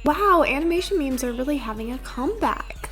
Wow, animation memes are really having a comeback.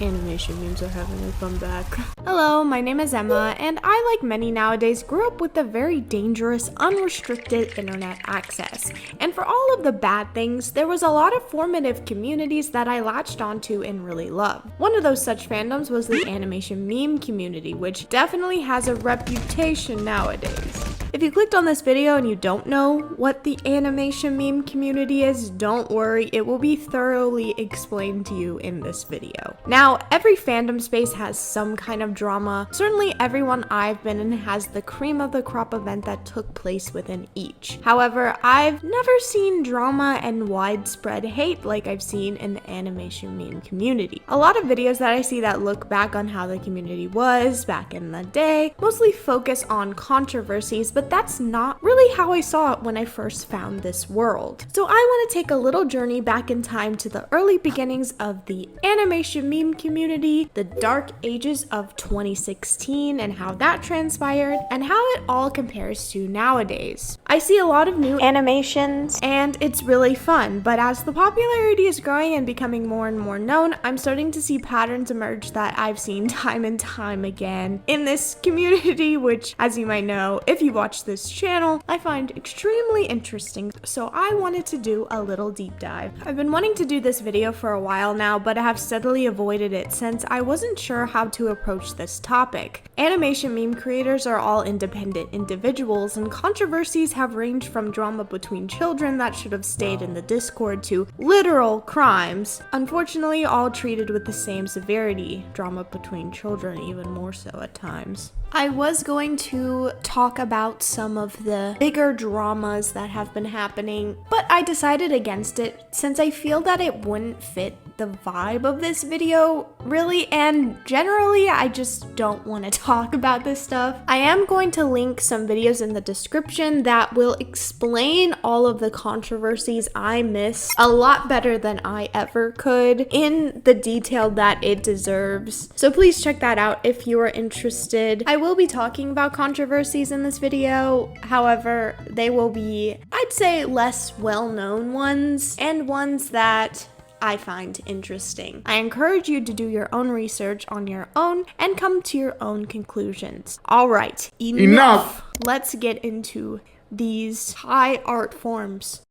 Animation memes are having a comeback. Hello, my name is Emma, and I, like many nowadays, grew up with a very dangerous, unrestricted internet access. And for all of the bad things, there was a lot of formative communities that I latched onto and really loved. One of those such fandoms was the animation meme community, which definitely has a reputation nowadays. If you clicked on this video and you don't know what the animation meme community is, don't worry, it will be thoroughly explained to you in this video. Now, every fandom space has some kind of drama. Certainly everyone I've been in has the cream of the crop event that took place within each. However, I've never seen drama and widespread hate like I've seen in the animation meme community. A lot of videos that I see that look back on how the community was back in the day mostly focus on controversies, but that's not really how I saw it when I first found this world. So I want to take a little journey back in time to the early beginnings of the animation meme community, the dark ages of 2016 and how that transpired, and how it all compares to nowadays. I see a lot of new animations and it's really fun, but as the popularity is growing and becoming more and more known, I'm starting to see patterns emerge that I've seen time and time again in this community, which, as you might know, if you watch this channel, I find extremely interesting, so I wanted to do a little deep dive. I've been wanting to do this video for a while now, but I have steadily avoided it since I wasn't sure how to approach this topic. Animation meme creators are all independent individuals, and controversies have ranged from drama between children that should have stayed in the Discord to literal crimes, unfortunately all treated with the same severity, drama between children even more so at times. I was going to talk about some of the bigger dramas that have been happening, but I decided against it since I feel that it wouldn't fit the vibe of this video, really, and generally I just don't want to talk about this stuff. I am going to link some videos in the description that will explain all of the controversies I missed a lot better than I ever could in the detail that it deserves. So please check that out if you are interested. I will be talking about controversies in this video, however, they will be, I'd say, less well-known ones and ones that I find interesting. I encourage you to do your own research on your own and come to your own conclusions. All right, enough. Let's get into these high art forms.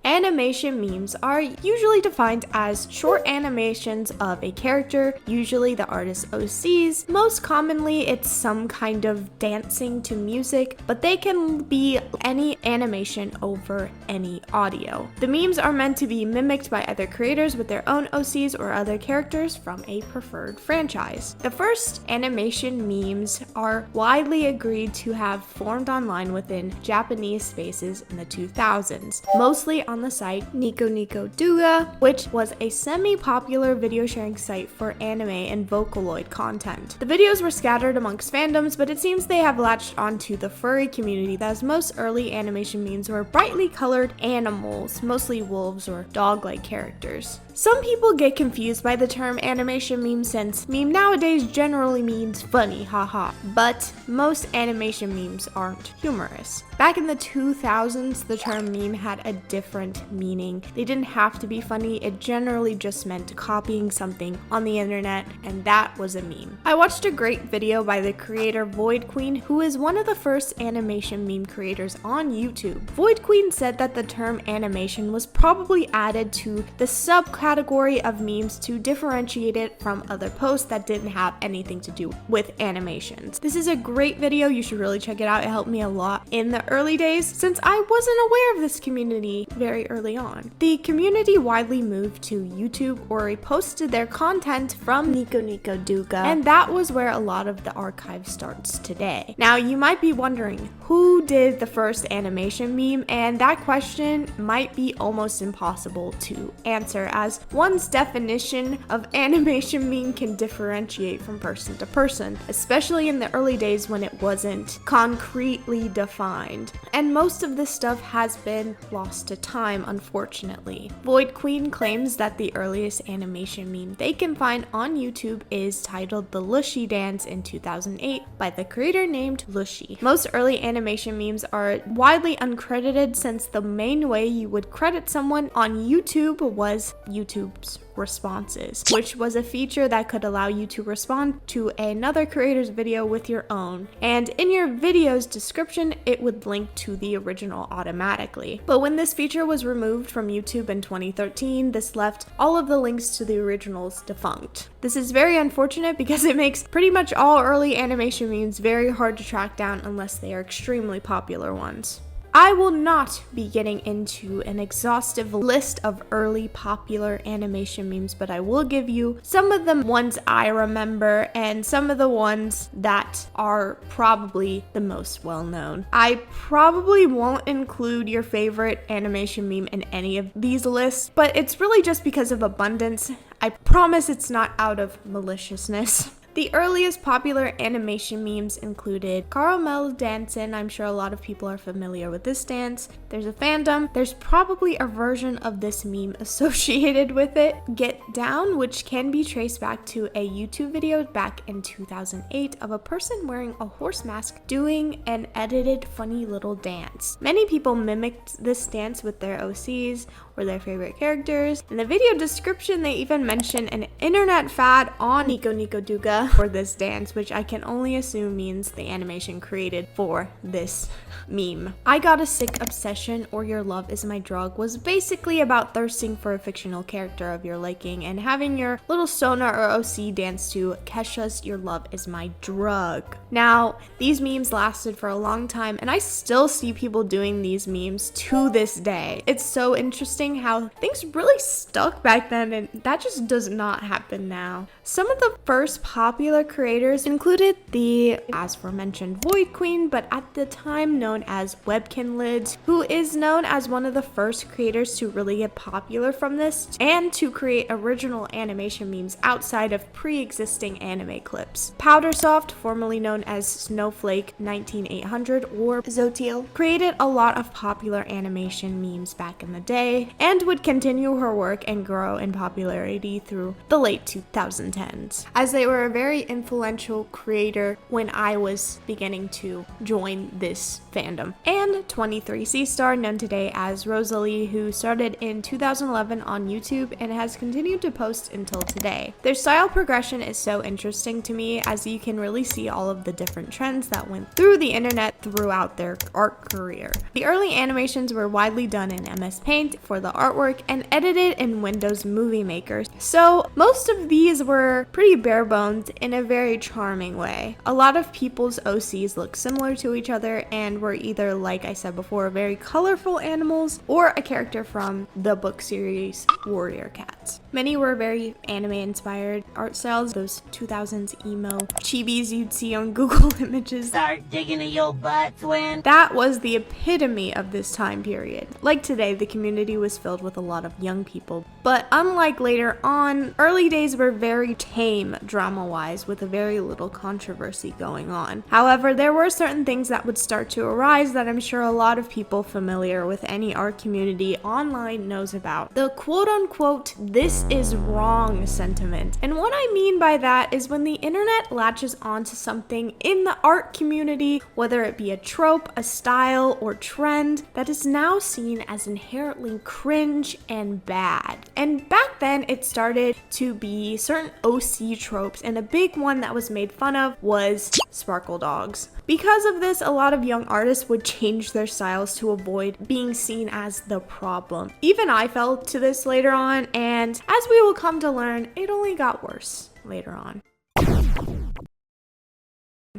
Animation memes are usually defined as short animations of a character, usually the artist's OCs. Most commonly, it's some kind of dancing to music, but they can be any animation over any audio. The memes are meant to be mimicked by other creators with their own OCs or other characters from a preferred franchise. The first animation memes are widely agreed to have formed online within Japanese spaces in the 2000s, mostly on the site Nico Nico Douga, which was a semi-popular video sharing site for anime and Vocaloid content. The videos were scattered amongst fandoms, but it seems they have latched onto the furry community, as most early animation memes were brightly colored animals, mostly wolves or dog-like characters. Some people get confused by the term animation meme since meme nowadays generally means funny, haha, but most animation memes aren't humorous. Back in the 2000s, the term meme had a different meaning. They didn't have to be funny, it generally just meant copying something on the internet, and that was a meme. I watched a great video by the creator Void Queen, who is one of the first animation meme creators on YouTube. Void Queen said that the term animation was probably added to the subcategory of memes to differentiate it from other posts that didn't have anything to do with animations. This is a great video, you should really check it out. It helped me a lot in the early days since I wasn't aware of this community very early on. The community widely moved to YouTube or reposted their content from Nico Nico Douga, and that was where a lot of the archive starts today. Now you might be wondering, who did the first animation meme? And that question might be almost impossible to answer, as as one's definition of animation meme can differentiate from person to person, especially in the early days when it wasn't concretely defined. And most of this stuff has been lost to time, unfortunately. Void Queen claims that the earliest animation meme they can find on YouTube is titled The Lushy Dance in 2008 by the creator named Lushy. Most early animation memes are widely uncredited since the main way you would credit someone on YouTube was YouTube's responses, which was a feature that could allow you to respond to another creator's video with your own. And in your video's description, it would link to the original automatically. But when this feature was removed from YouTube in 2013, this left all of the links to the originals defunct. This is very unfortunate because it makes pretty much all early animation memes very hard to track down unless they are extremely popular ones. I will not be getting into an exhaustive list of early popular animation memes, but I will give you some of the ones I remember and some of the ones that are probably the most well known. I probably won't include your favorite animation meme in any of these lists, but it's really just because of abundance. I promise it's not out of maliciousness. The earliest popular animation memes included Caramel Dancin'. I'm sure a lot of people are familiar with this dance. There's a fandom. There's probably a version of this meme associated with it. Get Down, which can be traced back to a YouTube video back in 2008 of a person wearing a horse mask doing an edited funny little dance. Many people mimicked this dance with their OCs or their favorite characters. In the video description, they even mention an internet fad on Nico Nico Duga for this dance, which I can only assume means the animation created for this meme. I Got a Sick Obsession or Your Love Is My Drug was basically about thirsting for a fictional character of your liking and having your little Sona or OC dance to Kesha's Your Love Is My Drug. Now, these memes lasted for a long time and I still see people doing these memes to this day. It's so interesting how things really stuck back then and that just does not happen now. Some of the first popular creators included the as aforementioned Void Queen, but at the time known as Webkin Lids, who is known as one of the first creators to really get popular from this and to create original animation memes outside of pre-existing anime clips. Powdersoft, formerly known as Snowflake 19800 or Zotiel, created a lot of popular animation memes back in the day and would continue her work and grow in popularity through the late 2010s, as they were a very influential creator when I was beginning to join this fandom. And 23C Star, known today as Rosalie, who started in 2011 on YouTube and has continued to post until today. Their style progression is so interesting to me, as you can really see all of the different trends that went through the internet throughout their art career. The early animations were widely done in MS Paint for the artwork and edited in Windows Movie Maker, so most of these were pretty bare bones in a very charming way. A lot of people's OCs look similar to each other and were either, like I said before, very colorful animals or a character from the book series Warrior Cats. Many were very anime inspired art styles, those 2000s emo chibis you'd see on Google Images. Start digging in your butt, twin. That was the epitome of this time period. Like today, the community was filled with a lot of young people, but unlike later on, early days were very tame drama-wise with a very little controversy going on. However, there were certain things that would start to arise that I'm sure a lot of people familiar with any art community online knows about. The quote-unquote "this is wrong" sentiment. And what I mean by that is when the internet latches onto something in the art community, whether it be a trope, a style, or trend, that is now seen as inherently cringe and bad. And back then, it started to be certain OC tropes, and a big one that was made fun of was sparkle dogs. Because of this, a lot of young artists would change their styles to avoid being seen as the problem. Even I fell to this later on, and as we will come to learn, it only got worse later on.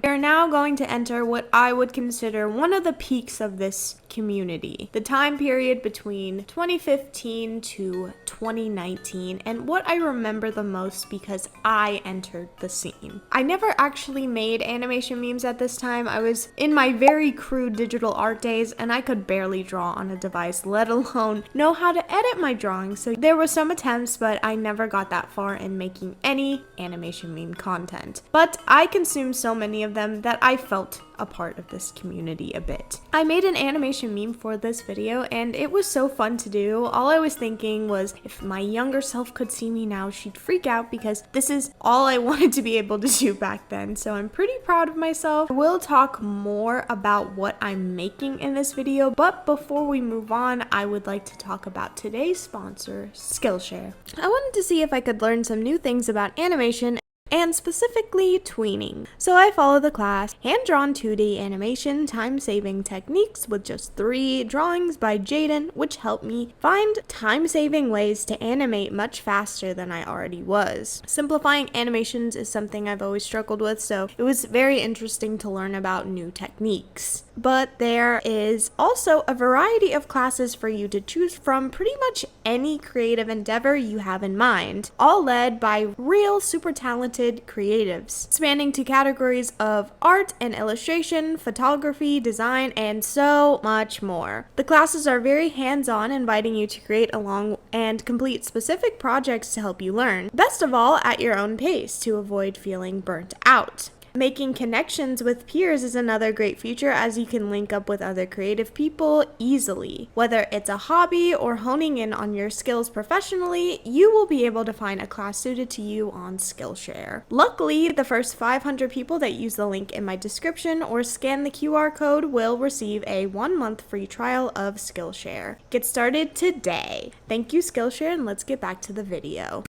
We are now going to enter what I would consider one of the peaks of this community, the time period between 2015 to 2019, and what I remember the most because I entered the scene. I never actually made animation memes at this time. I was in my very crude digital art days and I could barely draw on a device, let alone know how to edit my drawings. So there were some attempts, but I never got that far in making any animation meme content. But I consumed so many of them that I felt a part of this community a bit. I made an animation meme for this video and it was so fun to do. All I was thinking was if my younger self could see me now, she'd freak out because this is all I wanted to be able to do back then. So I'm pretty proud of myself. We'll talk more about what I'm making in this video, but before we move on, I would like to talk about today's sponsor, Skillshare. I wanted to see if I could learn some new things about animation and specifically tweening. So I followed the class hand-drawn 2D animation time-saving techniques with just 3 drawings by Jaden, which helped me find time-saving ways to animate much faster than I already was. Simplifying animations is something I've always struggled with, so it was very interesting to learn about new techniques. But there is also a variety of classes for you to choose from, pretty much any creative endeavor you have in mind, all led by real super talented creatives, spanning to categories of art and illustration, photography, design, and so much more. The classes are very hands-on, inviting you to create along and complete specific projects to help you learn. Best of all, at your own pace to avoid feeling burnt out. Making connections with peers is another great feature, as you can link up with other creative people easily. Whether it's a hobby or honing in on your skills professionally, you will be able to find a class suited to you on Skillshare. Luckily, the first 500 people that use the link in my description or scan the QR code will receive a 1-month free trial of Skillshare. Get started today. Thank you, Skillshare, and let's get back to the video.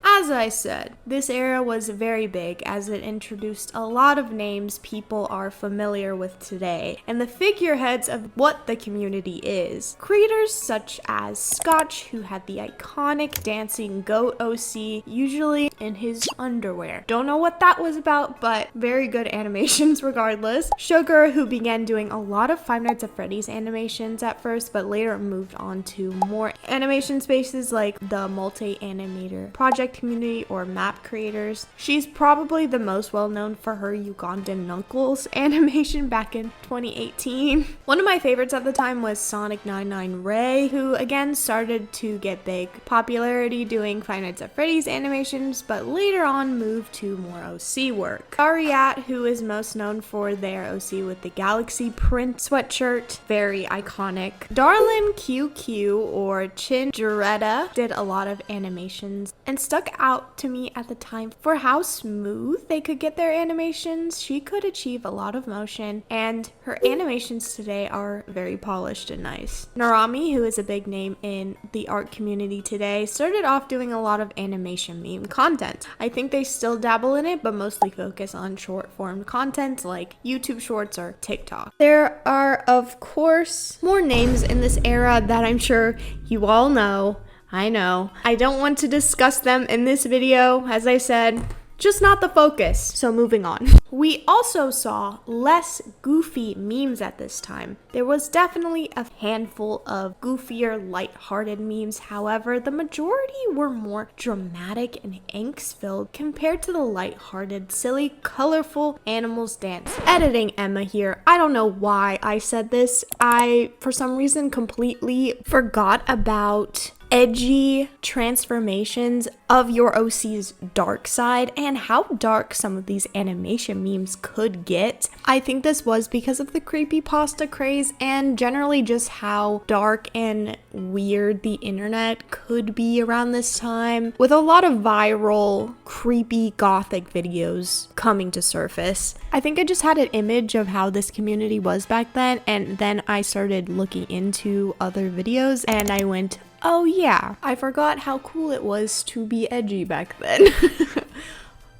As I said, this era was very big as it introduced a lot of names people are familiar with today and the figureheads of what the community is. Creators such as Scotch, who had the iconic dancing goat OC, usually in his underwear. Don't know what that was about, but very good animations regardless. Sugar, who began doing a lot of Five Nights at Freddy's animations at first, but later moved on to more animation spaces like the multi-animator project community or map creators. She's probably the most well known for her Ugandan Knuckles animation back in 2018. One of my favorites at the time was Sonic 99 Ray, who again started to get big popularity doing Five Nights at Freddy's animations, but later on moved to more OC work. Ariat, who is most known for their OC with the Galaxy print sweatshirt, very iconic. Darlin QQ or Chinjuretta did a lot of animations and stuck out to me at the time for how smooth they could get their animations. She could achieve a lot of motion, and her animations today are very polished and nice. Narami, who is a big name in the art community today, started off doing a lot of animation meme content. I think they still dabble in it, but mostly focus on short form content like YouTube Shorts or TikTok. There are, of course, more names in this era that I'm sure you all know. I know. I don't want to discuss them in this video, as I said, just not the focus. So moving on. We also saw less goofy memes at this time. There was definitely a handful of goofier, lighthearted memes. However, the majority were more dramatic and angst-filled compared to the lighthearted, silly, colorful animals dance. Editing Emma here. I don't know why I said this. I, for some reason, completely forgot about edgy transformations of your OC's dark side and how dark some of these animation memes could get. I think this was because of the creepypasta craze and generally just how dark and weird the internet could be around this time, with a lot of viral, creepy gothic videos coming to surface. I think I just had an image of how this community was back then, and then I started looking into other videos and I went, oh yeah, I forgot how cool it was to be edgy back then.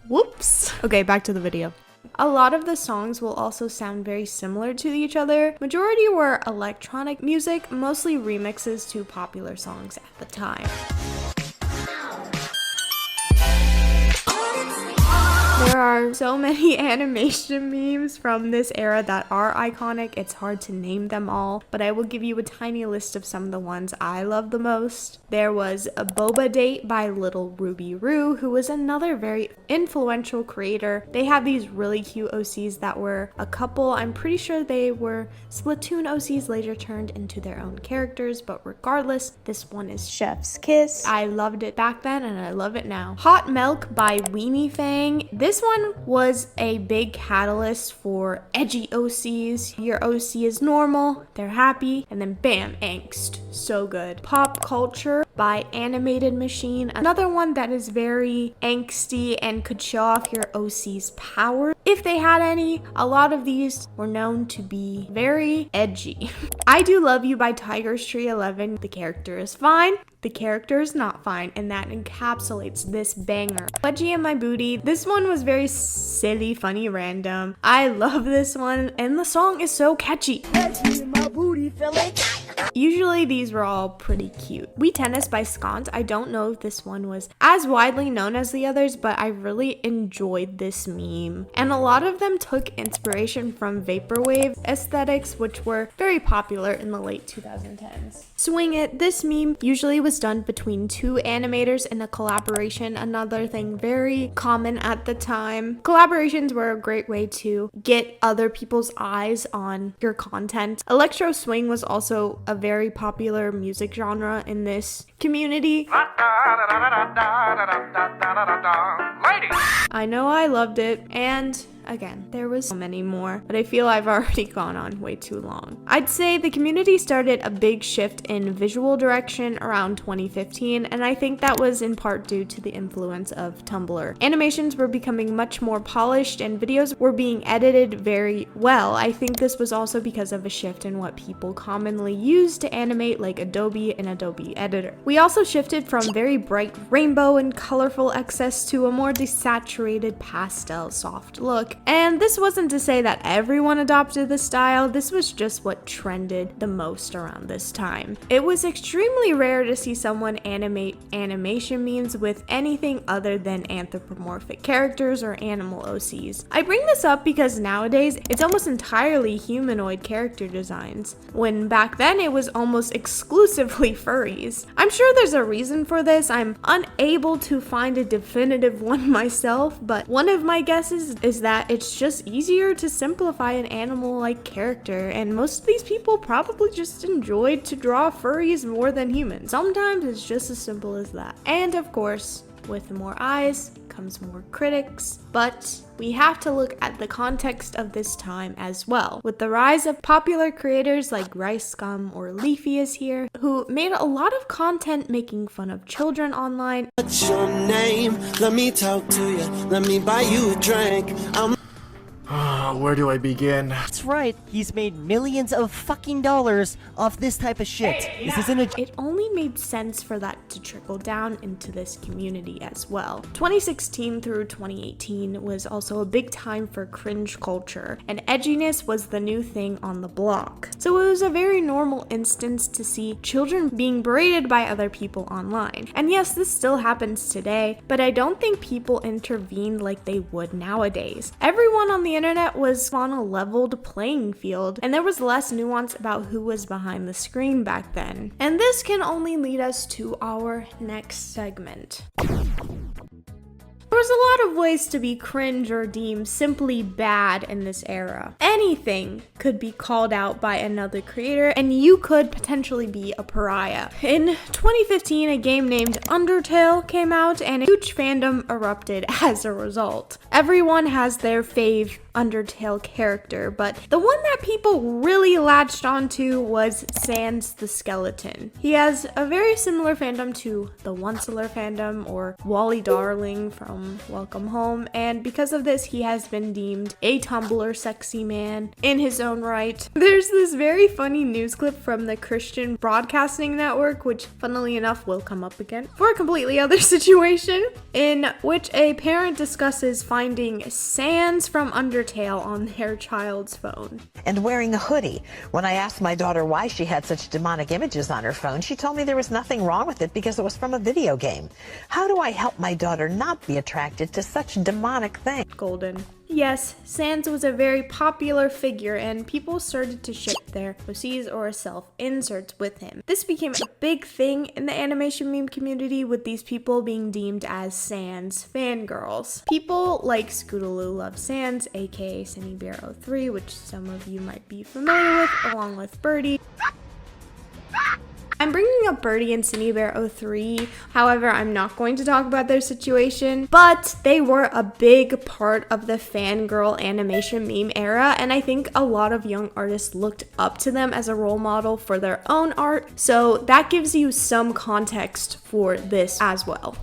Whoops. Okay, back to the video. A lot of the songs will also sound very similar to each other. Majority were electronic music, mostly remixes to popular songs at the time. There are so many animation memes from this era that are iconic. It's hard to name them all, but I will give you a tiny list of some of the ones I love the most. There was a Boba Date by Little Ruby Roo, who was another very influential creator. They have these really cute OCs that were a couple. I'm pretty sure they were Splatoon OCs later turned into their own characters, but regardless, this one is Chef's Kiss. I loved it back then and I love it now. Hot Milk by Weenie Fang. This one was a big catalyst for edgy OCs. Your OC is normal, they're happy, and then bam, angst. So good. Pop Culture by Animated Machine. Another one that is very angsty and could show off your OC's power if they had any. A lot of these were known to be very edgy. I Do Love You by Tiger's Tree 11. The character is fine. The character is not fine, and that encapsulates this banger. Pudgy and My Booty. This one was very silly, funny, random. I love this one, and the song is so catchy. Usually these were all pretty cute. We Tennis by Sconce. I don't know if this one was as widely known as the others, but I really enjoyed this meme. And a lot of them took inspiration from vaporwave aesthetics, which were very popular in the late 2010s. Swing It. This meme usually was done between two animators in a collaboration, another thing very common at the time. Collaborations were a great way to get other people's eyes on your content. Electro swing was also a very popular music genre in this community. I know I loved it, and again, there was so many more, but I feel I've already gone on way too long. I'd say the community started a big shift in visual direction around 2015, and I think that was in part due to the influence of Tumblr. Animations were becoming much more polished and videos were being edited very well. I think this was also because of a shift in what people commonly use to animate, like Adobe and Adobe Editor. We also shifted from very bright rainbow and colorful excess to a more desaturated pastel soft look. And this wasn't to say that everyone adopted the style, this was just what trended the most around this time. It was extremely rare to see someone animate animation memes with anything other than anthropomorphic characters or animal OCs. I bring this up because nowadays it's almost entirely humanoid character designs, when back then it was almost exclusively furries. I'm sure there's a reason for this. I'm unable to find a definitive one myself, but one of my guesses is that it's just easier to simplify an animal-like character, and most of these people probably just enjoyed to draw furries more than humans. Sometimes it's just as simple as that. And of course, with more eyes comes more critics, but we have to look at the context of this time as well. With the rise of popular creators like Rice Scum or Leafy is here, who made a lot of content making fun of children online. What's your name? Let me talk to you. Let me buy you a drink. Where do I begin? That's right, he's made millions of fucking dollars off this type of shit. This isn't a... It only made sense for that to trickle down into this community as well. 2016 through 2018 was also a big time for cringe culture, and edginess was the new thing on the block. So it was a very normal instance to see children being berated by other people online. And yes, this still happens today, but I don't think people intervened like they would nowadays. Everyone on the internet was on a leveled playing field, and there was less nuance about who was behind the screen back then. And this can only lead us to our next segment. There was a lot of ways to be cringe or deemed simply bad in this era. Anything could be called out by another creator, and you could potentially be a pariah. In 2015, a game named Undertale came out, and a huge fandom erupted as a result. Everyone has their fave Undertale character, but the one that people really latched onto was Sans the Skeleton. He has a very similar fandom to the Onceler fandom or Wally Darling from Welcome Home, and because of this, he has been deemed a Tumblr sexy man in his own right. There's this very funny news clip from the Christian Broadcasting Network, which funnily enough will come up again for a completely other situation, in which a parent discusses finding Sans from Undertale on their child's phone. And wearing a hoodie. When I asked my daughter why she had such demonic images on her phone, she told me there was nothing wrong with it because it was from a video game. How do I help my daughter not be attracted attracted to such demonic things? Golden. Yes, Sans was a very popular figure and people started to ship their OCs or self-inserts with him. This became a big thing in the animation meme community, with these people being deemed as Sans fangirls. People like Scootaloo love Sans, aka CineBear03, which some of you might be familiar with, along with Birdie. I'm bringing up Birdie and CineBear03, however, I'm not going to talk about their situation, but they were a big part of the fangirl animation meme era, and I think a lot of young artists looked up to them as a role model for their own art, so that gives you some context for this as well.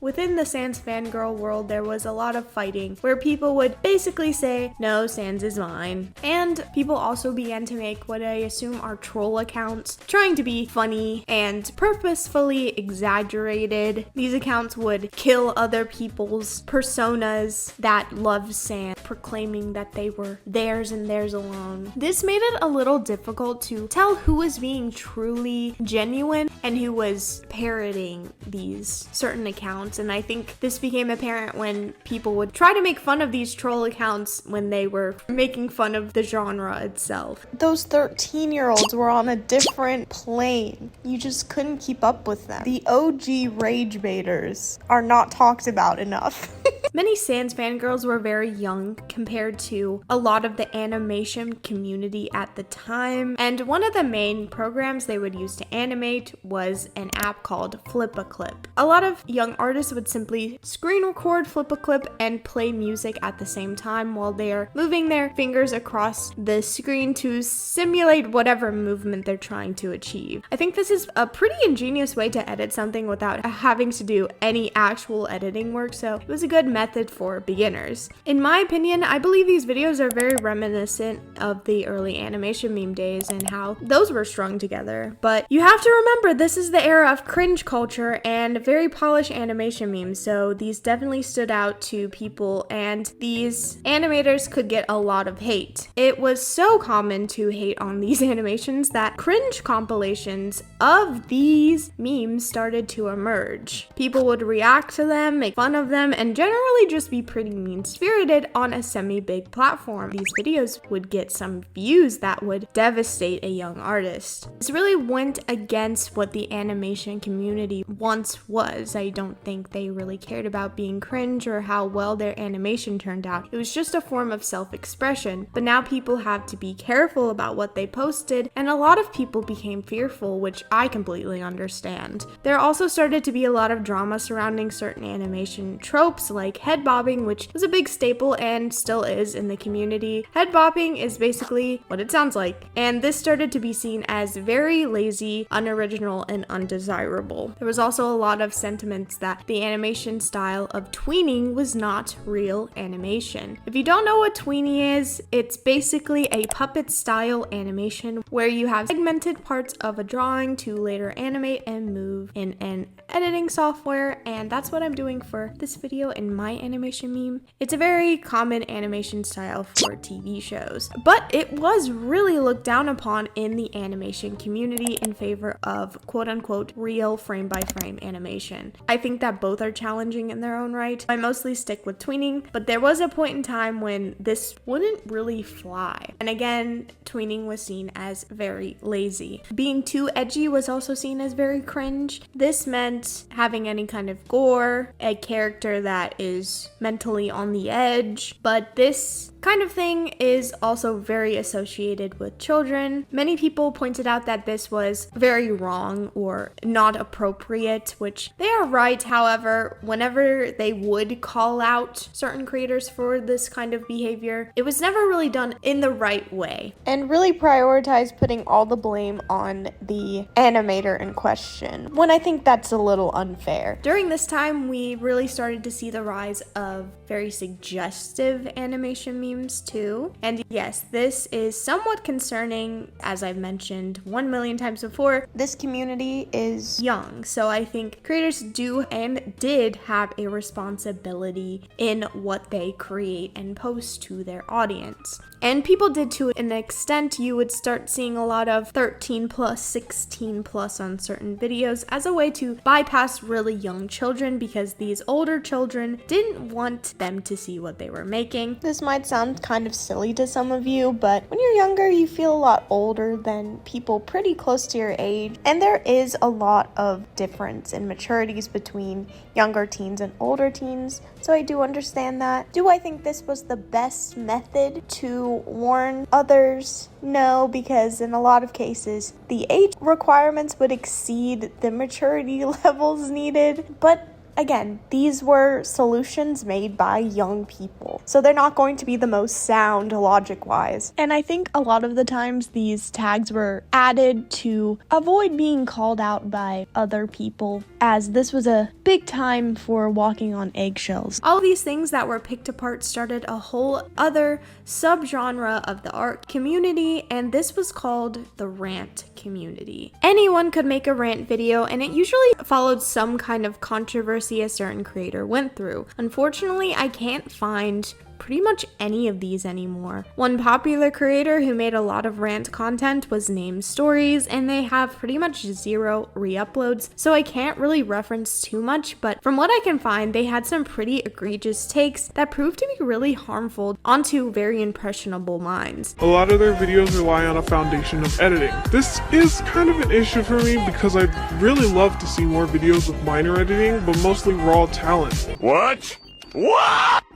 Within the Sans fangirl world, there was a lot of fighting where people would basically say, no, Sans is mine. And people also began to make what I assume are troll accounts, trying to be funny and purposefully exaggerated. These accounts would kill other people's personas that loved Sans, proclaiming that they were theirs and theirs alone. This made it a little difficult to tell who was being truly genuine and who was parroting these certain accounts. And I think this became apparent when people would try to make fun of these troll accounts when they were making fun of the genre itself. Those 13-year-olds were on a different plane. You just couldn't keep up with them. The OG rage baiters are not talked about enough. Many Sans fangirls were very young compared to a lot of the animation community at the time, and one of the main programs they would use to animate was an app called Flip-a-Clip. A lot of young artists would simply screen record Flip-a-Clip and play music at the same time while they're moving their fingers across the screen to simulate whatever movement they're trying to achieve. I think this is a pretty ingenious way to edit something without having to do any actual editing work, so it was a good method for beginners. In my opinion, I believe these videos are very reminiscent of the early animation meme days and how those were strung together. But you have to remember, this is the era of cringe culture and very polished animation memes, so these definitely stood out to people, and these animators could get a lot of hate. It was so common to hate on these animations that cringe compilations of these memes started to emerge. People would react to them, make fun of them, and generally just be pretty mean-spirited on a semi-big platform. These videos would get some views that would devastate a young artist. This really went against what the animation community once was. I don't think they really cared about being cringe or how well their animation turned out. It was just a form of self-expression, but now people have to be careful about what they posted, and a lot of people became fearful, which I completely understand. There also started to be a lot of drama surrounding certain animation tropes like head bobbing, which was a big staple and still is in the community. Head bobbing is basically what it sounds like, and this started to be seen as very lazy, unoriginal, and undesirable. There was also a lot of sentiments that the animation style of tweening was not real animation. If you don't know what tweenie is, it's basically a puppet style animation where you have segmented parts of a drawing to later animate and move in an editing software, and that's what I'm doing for this video in my animation meme. It's a very common animation style for TV shows, but it was really looked down upon in the animation community in favor of quote-unquote real frame-by-frame animation. I think that both are challenging in their own right. I mostly stick with tweening, but there was a point in time when this wouldn't really fly. And again, tweening was seen as very lazy. Being too edgy was also seen as very cringe. This meant having any kind of gore, a character that is mentally on the edge, but this kind of thing is also very associated with children. Many people pointed out that this was very wrong or not appropriate, which they are right. However, whenever they would call out certain creators for this kind of behavior, it was never really done in the right way and really prioritized putting all the blame on the animator in question, when I think that's a little unfair. During this time, we really started to see the rise of very suggestive animation memes memes too. And yes, this is somewhat concerning, as I've mentioned 1 million times before. This community is young, so I think creators do and did have a responsibility in what they create and post to their audience. And people did to an extent. You would start seeing a lot of 13 plus, 16 plus on certain videos as a way to bypass really young children, because these older children didn't want them to see what they were making. This might sound kind of silly to some of you, but when you're younger, you feel a lot older than people pretty close to your age. And there is a lot of difference in maturities between younger teens and older teens. So I do understand that. Do I think this was the best method to warn others? No, because in a lot of cases, the age requirements would exceed the maturity levels needed. But again, these were solutions made by young people, so they're not going to be the most sound logic-wise. And I think a lot of the times these tags were added to avoid being called out by other people, as this was a big time for walking on eggshells. All of these things that were picked apart started a whole other subgenre of the art community, and this was called the rant community. Anyone could make a rant video, and it usually followed some kind of controversy a certain creator went through. Unfortunately, I can't find pretty much any of these anymore. One popular creator who made a lot of rant content was Named Stories, and they have pretty much 0 re-uploads, so I can't really reference too much, but from what I can find, they had some pretty egregious takes that proved to be really harmful onto very impressionable minds. A lot of their videos rely on a foundation of editing. This is kind of an issue for me because I'd really love to see more videos with minor editing, but mostly raw talent. What?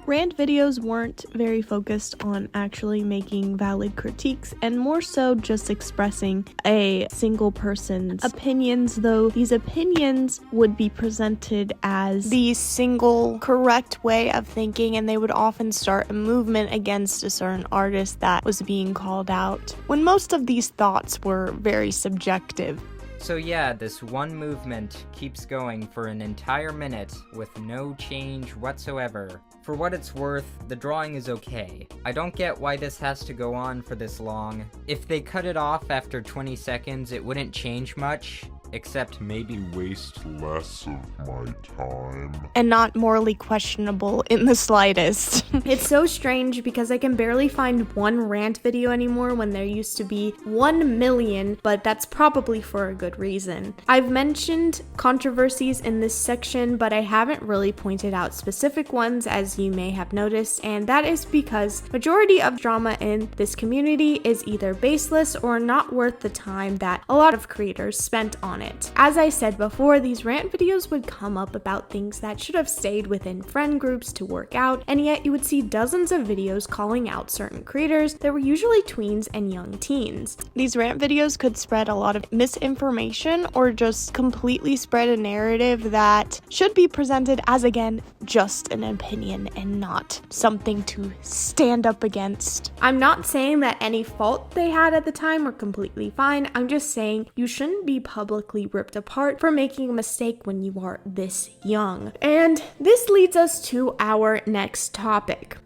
Rant videos weren't very focused on actually making valid critiques, and more so just expressing a single person's opinions, though these opinions would be presented as the single correct way of thinking, and they would often start a movement against a certain artist that was being called out, when most of these thoughts were very subjective. So yeah, this one movement keeps going for an entire minute with no change whatsoever. For what it's worth, the drawing is okay. I don't get why this has to go on for this long. If they cut it off after 20 seconds, it wouldn't change much, except maybe waste less of my time. And not morally questionable in the slightest. It's so strange because I can barely find one rant video anymore when there used to be 1 million, but that's probably for a good reason. I've mentioned controversies in this section, but I haven't really pointed out specific ones, as you may have noticed, and that is because majority of drama in this community is either baseless or not worth the time that a lot of creators spent on it. As I said before, these rant videos would come up about things that should have stayed within friend groups to work out, and yet you would see dozens of videos calling out certain creators that were usually tweens and young teens. These rant videos could spread a lot of misinformation or just completely spread a narrative that should be presented as, again, just an opinion and not something to stand up against. I'm not saying that any fault they had at the time were completely fine. I'm just saying you shouldn't be publicly ripped apart for making a mistake when you are this young. And this leads us to our next topic.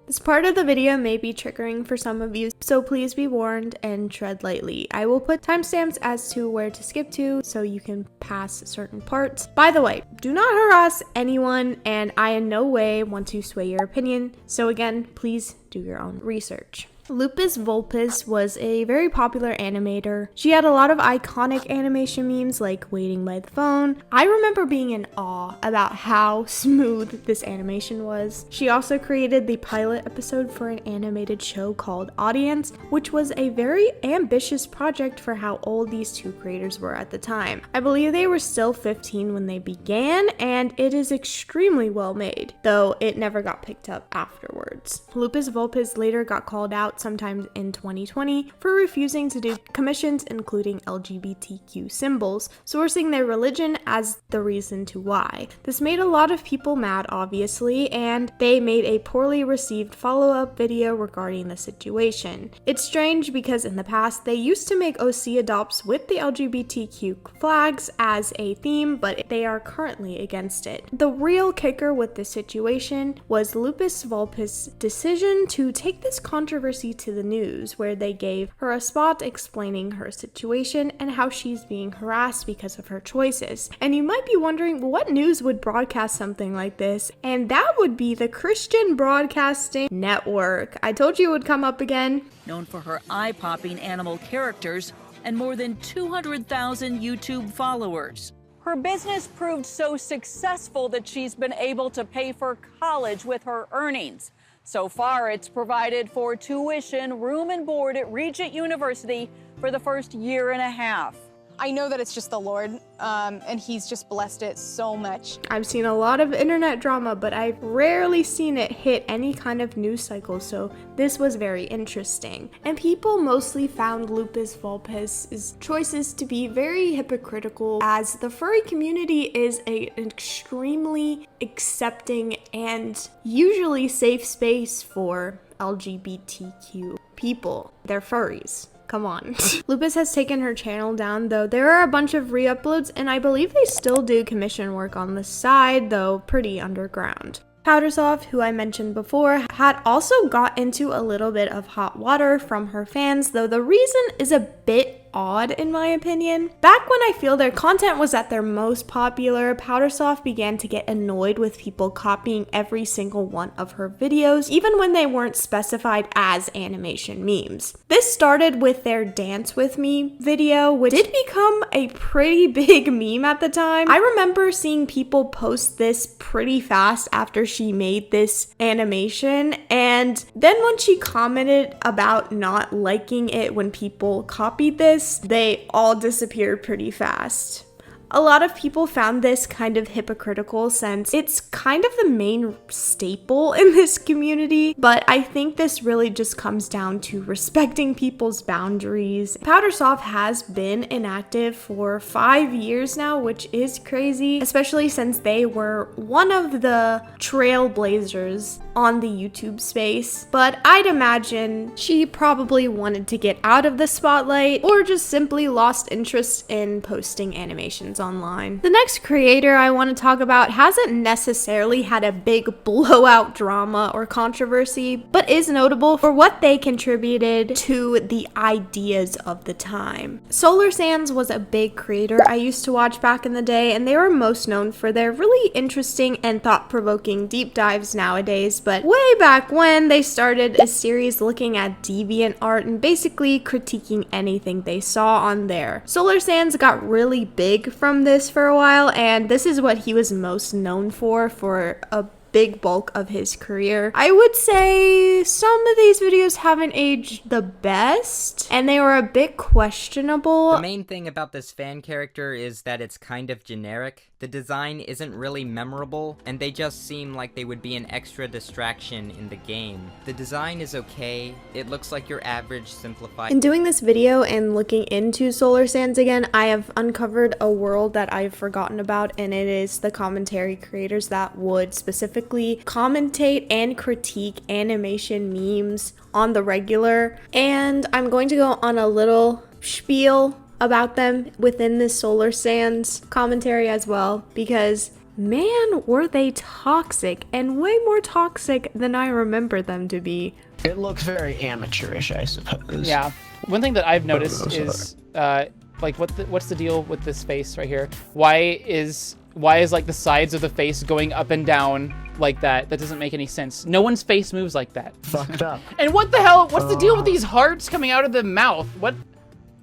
This part of the video may be triggering for some of you, so please be warned and tread lightly. I will put timestamps as to where to skip to so you can pass certain parts. By the way, do not harass anyone, and I in no way want to sway your opinion, so again, please do your own research. Lupus Vulpus was a very popular animator. She had a lot of iconic animation memes like waiting by the phone. I remember being in awe about how smooth this animation was. She also created the pilot episode for an animated show called Audience, which was a very ambitious project for how old these two creators were at the time. I believe they were still 15 when they began, and it is extremely well made, though it never got picked up afterward. efforts. Lupus Vulpus later got called out sometime in 2020 for refusing to do commissions including LGBTQ symbols, sourcing their religion as the reason to why. This made a lot of people mad, obviously, and they made a poorly received follow-up video regarding the situation. It's strange because in the past they used to make OC adopts with the LGBTQ flags as a theme, but they are currently against it. The real kicker with this situation was Lupus Vulpus' decision to take this controversy to the news, where they gave her a spot explaining her situation and how she's being harassed because of her choices. And you might be wondering, what news would broadcast something like this? And that would be the Christian Broadcasting Network. I told you it would come up again. Known for her eye-popping animal characters and more than 200,000 YouTube followers. Her business proved so successful that she's been able to pay for college with her earnings. So far, it's provided for tuition, room and board at Regent University for the first year and a half. I know that it's just the Lord, and he's just blessed it so much. I've seen a lot of internet drama, but I've rarely seen it hit any kind of news cycle, so this was very interesting. And people mostly found Lupus Vulpus' choices to be very hypocritical, as the furry community is an extremely accepting and usually safe space for LGBTQ people. They're furries. Come on. Lupus has taken her channel down, though there are a bunch of re-uploads, and I believe they still do commission work on the side, though pretty underground. Powdersoft, who I mentioned before, had also got into a little bit of hot water from her fans, though the reason is a bit odd in my opinion. Back when I feel their content was at their most popular, Powdersoft began to get annoyed with people copying every single one of her videos, even when they weren't specified as animation memes. This started with their Dance With Me video, which did become a pretty big meme at the time. I remember seeing people post this pretty fast after she made this animation, and then when she commented about not liking it when people copied this, they all disappeared pretty fast. A lot of people found this kind of hypocritical since it's kind of the main staple in this community, but I think this really just comes down to respecting people's boundaries. Powdersoft has been inactive for 5 years now, which is crazy, especially since they were one of the trailblazers on the YouTube space, but I'd imagine she probably wanted to get out of the spotlight or just simply lost interest in posting animations online. The next creator I want to talk about hasn't necessarily had a big blowout drama or controversy, but is notable for what they contributed to the ideas of the time. Solar Sands was a big creator I used to watch back in the day, and they were most known for their really interesting and thought-provoking deep dives nowadays, but way back when they started a series looking at deviant art and basically critiquing anything they saw on there. Solar Sands got really big from this for a while, and this is what he was most known for a big bulk of his career. I would say some of these videos haven't aged the best, and they were a bit questionable. The main thing about this fan character is that it's kind of generic. The design isn't really memorable, and they just seem like they would be an extra distraction in the game. The design is okay. It looks like your average simplified. In doing this video and looking into Solar Sands again, I have uncovered a world that I've forgotten about, and it is the commentary creators that would specifically commentate and critique animation memes on the regular. And I'm going to go on a little spiel about them within this Solar Sands commentary as well, because man, were they toxic, and way more toxic than I remember them to be. It looks very amateurish, I suppose. Yeah. One thing that I've noticed is like what's the deal with this face right here? Why is like the sides of the face going up and down like that? That doesn't make any sense. No one's face moves like that. Fucked up. And what the hell? What's the deal with these hearts coming out of the mouth?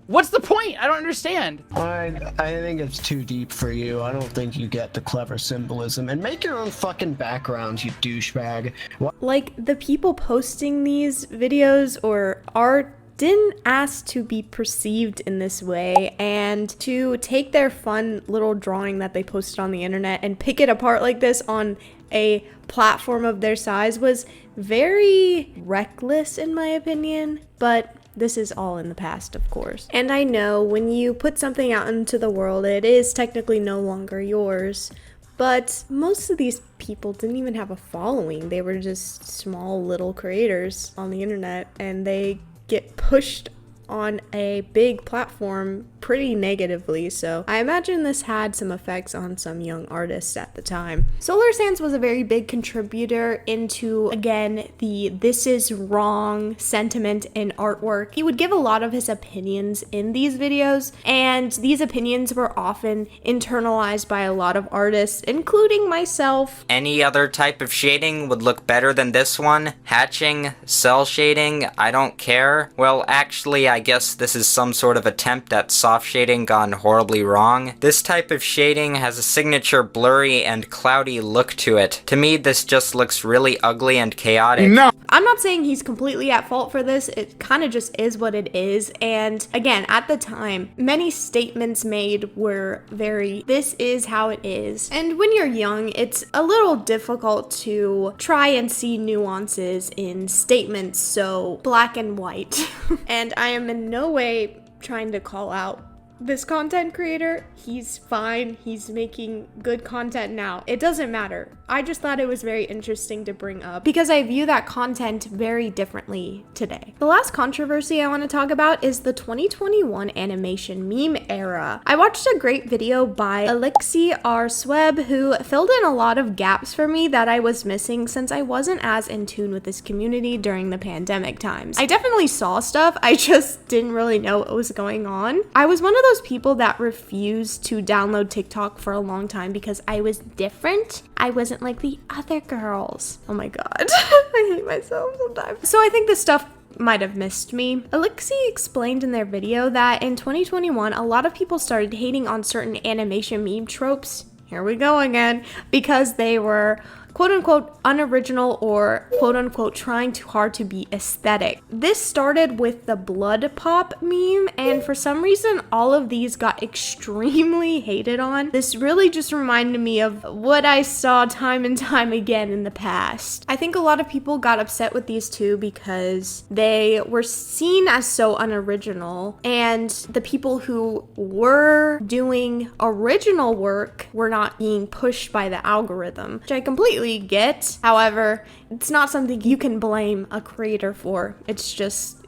What's the point? I don't understand. I think it's too deep for you. I don't think you get the clever symbolism. And make your own fucking backgrounds, you douchebag. Like, the people posting these videos or art didn't ask to be perceived in this way, and to take their fun little drawing that they posted on the internet and pick it apart like this on a platform of their size was very reckless in my opinion, but this is all in the past, of course. And I know when you put something out into the world, it is technically no longer yours. But most of these people didn't even have a following. They were just small little creators on the internet, and they get pushed on a big platform pretty negatively, so I imagine this had some effects on some young artists at the time. Solar Sands was a very big contributor into, again, the "this is wrong" sentiment in artwork. He would give a lot of his opinions in these videos, and these opinions were often internalized by a lot of artists, including myself. Any other type of shading would look better than this one. Hatching, cell shading, I don't care. Well, actually, I guess this is some sort of attempt at soft shading gone horribly wrong. This type of shading has a signature blurry and cloudy look to it. To me, this just looks really ugly and chaotic. No! I'm not saying he's completely at fault for this, it kind of just is what it is, and again, at the time, many statements made were very, this is how it is. And when you're young, it's a little difficult to try and see nuances in statements so black and white. And I am in no way trying to call out this content creator. He's fine, he's making good content now. It doesn't matter. I just thought it was very interesting to bring up because I view that content very differently today. The last controversy I want to talk about is the 2021 animation meme era. I watched a great video by Alexi R. Sweb who filled in a lot of gaps for me that I was missing since I wasn't as in tune with this community during the pandemic times. I definitely saw stuff, I just didn't really know what was going on. I was one of those people that refused to download TikTok for a long time because I was different. I wasn't like the other girls. Oh my god. I hate myself sometimes. So I think this stuff might have missed me. Alexi explained in their video that in 2021, a lot of people started hating on certain animation meme tropes. Here we go again. Because they were quote-unquote unoriginal or quote-unquote trying too hard to be aesthetic. This started with the blood pop meme, and for some reason all of these got extremely hated on. This really just reminded me of what I saw time and time again in the past. I think a lot of people got upset with these two because they were seen as so unoriginal, and the people who were doing original work were not being pushed by the algorithm, which I completely get. However, it's not something you can blame a creator for. It just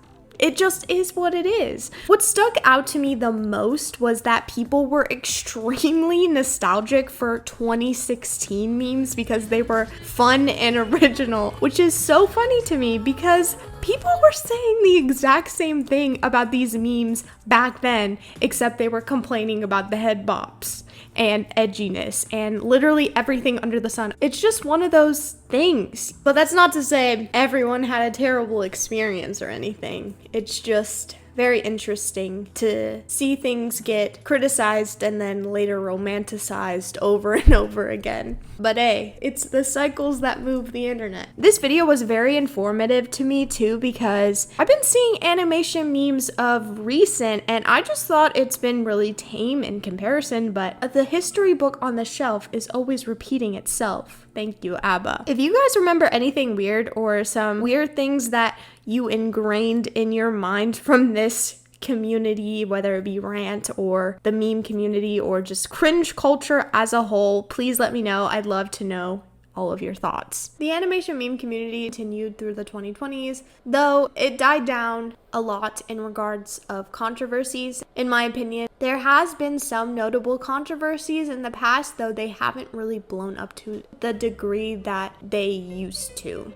is what it is. What stuck out to me the most was that people were extremely nostalgic for 2016 memes because they were fun and original, which is so funny to me because people were saying the exact same thing about these memes back then, except they were complaining about the head bops and edginess and literally everything under the sun. It's just one of those things. But that's not to say everyone had a terrible experience or anything. It's just very interesting to see things get criticized and then later romanticized over and over again. But hey, it's the cycles that move the internet. This video was very informative to me too because I've been seeing animation memes of recent and I just thought it's been really tame in comparison, but the history book on the shelf is always repeating itself. Thank you, ABBA. If you guys remember anything weird or some weird things that you ingrained in your mind from this community, whether it be Rant or the meme community or just cringe culture as a whole, please let me know. I'd love to know all of your thoughts. The animation meme community continued through the 2020s, though it died down a lot in regards of controversies. In my opinion, there has been some notable controversies in the past, though they haven't really blown up to the degree that they used to.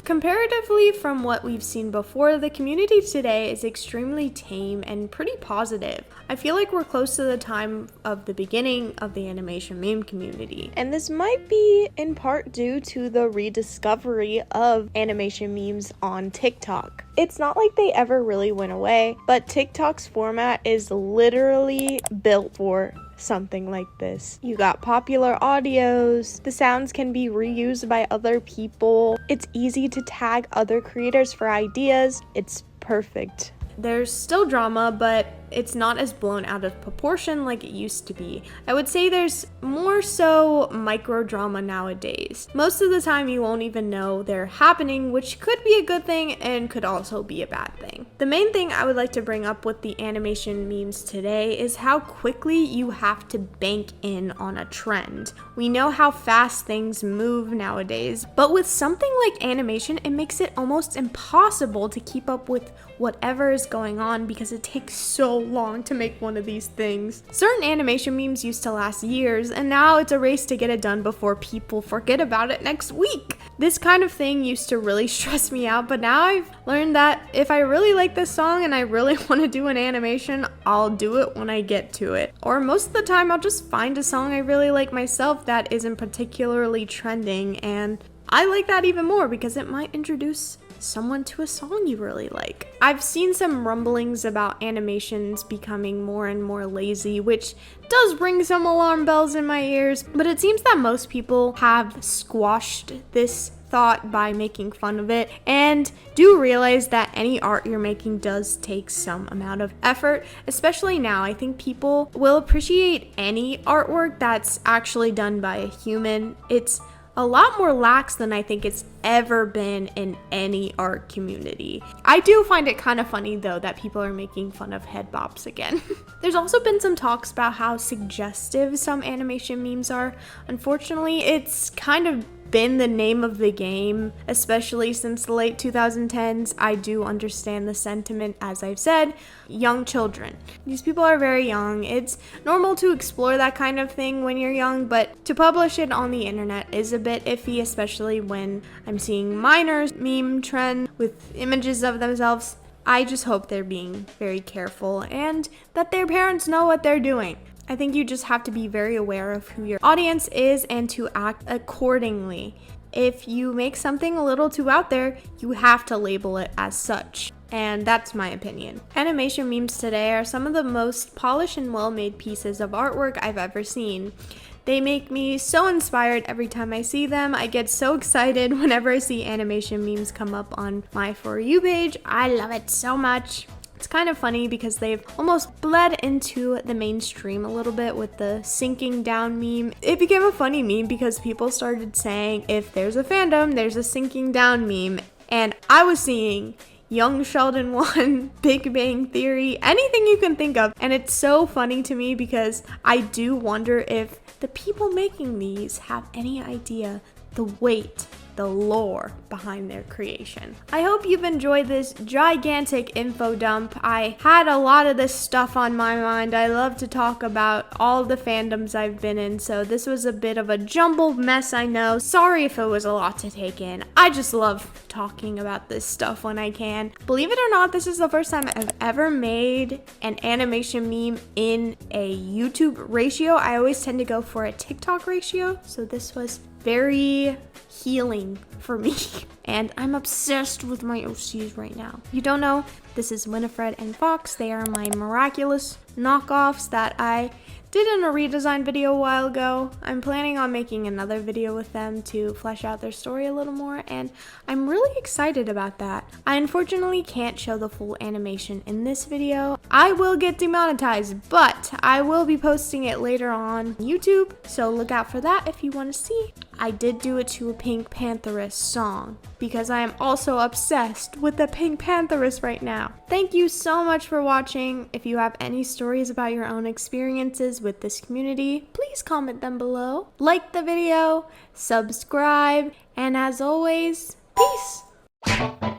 Comparatively from what we've seen before, the community today is extremely tame and pretty positive. I feel like we're close to the time of the beginning of the animation meme community. And this might be in part due to the rediscovery of animation memes on TikTok. It's not like they ever really went away, but TikTok's format is literally built for something like this. You got popular audios, the sounds can be reused by other people, it's easy to tag other creators for ideas, it's perfect. There's still drama, but it's not as blown out of proportion like it used to be. I would say there's more so micro drama nowadays. Most of the time you won't even know they're happening, which could be a good thing and could also be a bad thing. The main thing I would like to bring up with the animation memes today is how quickly you have to bank in on a trend. We know how fast things move nowadays, but with something like animation, it makes it almost impossible to keep up with whatever is going on because it takes so long to make one of these things. Certain animation memes used to last years, and now it's a race to get it done before people forget about it next week. This kind of thing used to really stress me out, but now I've learned that if I really like this song and I really want to do an animation, I'll do it when I get to it. Or most of the time, I'll just find a song I really like myself that isn't particularly trending, and I like that even more because it might introduce someone to a song you really like. I've seen some rumblings about animations becoming more and more lazy, which does ring some alarm bells in my ears, but it seems that most people have squashed this thought by making fun of it and do realize that any art you're making does take some amount of effort, especially now. I think people will appreciate any artwork that's actually done by a human. It's a lot more lax than I think it's ever been in any art community. I do find it kind of funny though that people are making fun of head bops again. There's also been some talks about how suggestive some animation memes are. Unfortunately, it's kind of been the name of the game, especially since the late 2010s. I do understand the sentiment, as I've said, young children. These people are very young. It's normal to explore that kind of thing when you're young, but to publish it on the internet is a bit iffy, especially when I'm seeing minors meme trend with images of themselves. I just hope they're being very careful and that their parents know what they're doing. I think you just have to be very aware of who your audience is and to act accordingly. If you make something a little too out there, you have to label it as such. And that's my opinion. Animation memes today are some of the most polished and well-made pieces of artwork I've ever seen. They make me so inspired every time I see them. I get so excited whenever I see animation memes come up on my For You page. I love it so much. It's kind of funny because they've almost bled into the mainstream a little bit with the sinking down meme. It became a funny meme because people started saying if there's a fandom, there's a sinking down meme. And I was seeing Young Sheldon 1, Big Bang Theory, anything you can think of. And it's so funny to me because I do wonder if the people making these have any idea the weight, the lore behind their creation. I hope you've enjoyed this gigantic info dump. I had a lot of this stuff on my mind. I love to talk about all the fandoms I've been in, so this was a bit of a jumbled mess, I know. Sorry if it was a lot to take in. I just love talking about this stuff when I can. Believe it or not, this is the first time I've ever made an animation meme in a YouTube ratio. I always tend to go for a TikTok ratio, so this was very healing for me. And I'm obsessed with my OCs right now. If you don't know, this is Winifred and Fox. They are my miraculous knockoffs that I did in a redesign video a while ago. I'm planning on making another video with them to flesh out their story a little more, and I'm really excited about that. I unfortunately can't show the full animation in this video. I will get demonetized, but I will be posting it later on YouTube, so look out for that if you want to see. I did do it to a Pink Pantheress song because I am also obsessed with the Pink Pantheress right now. Thank you so much for watching. If you have any stories about your own experiences with this community, please comment them below. Like the video, subscribe, and as always, peace!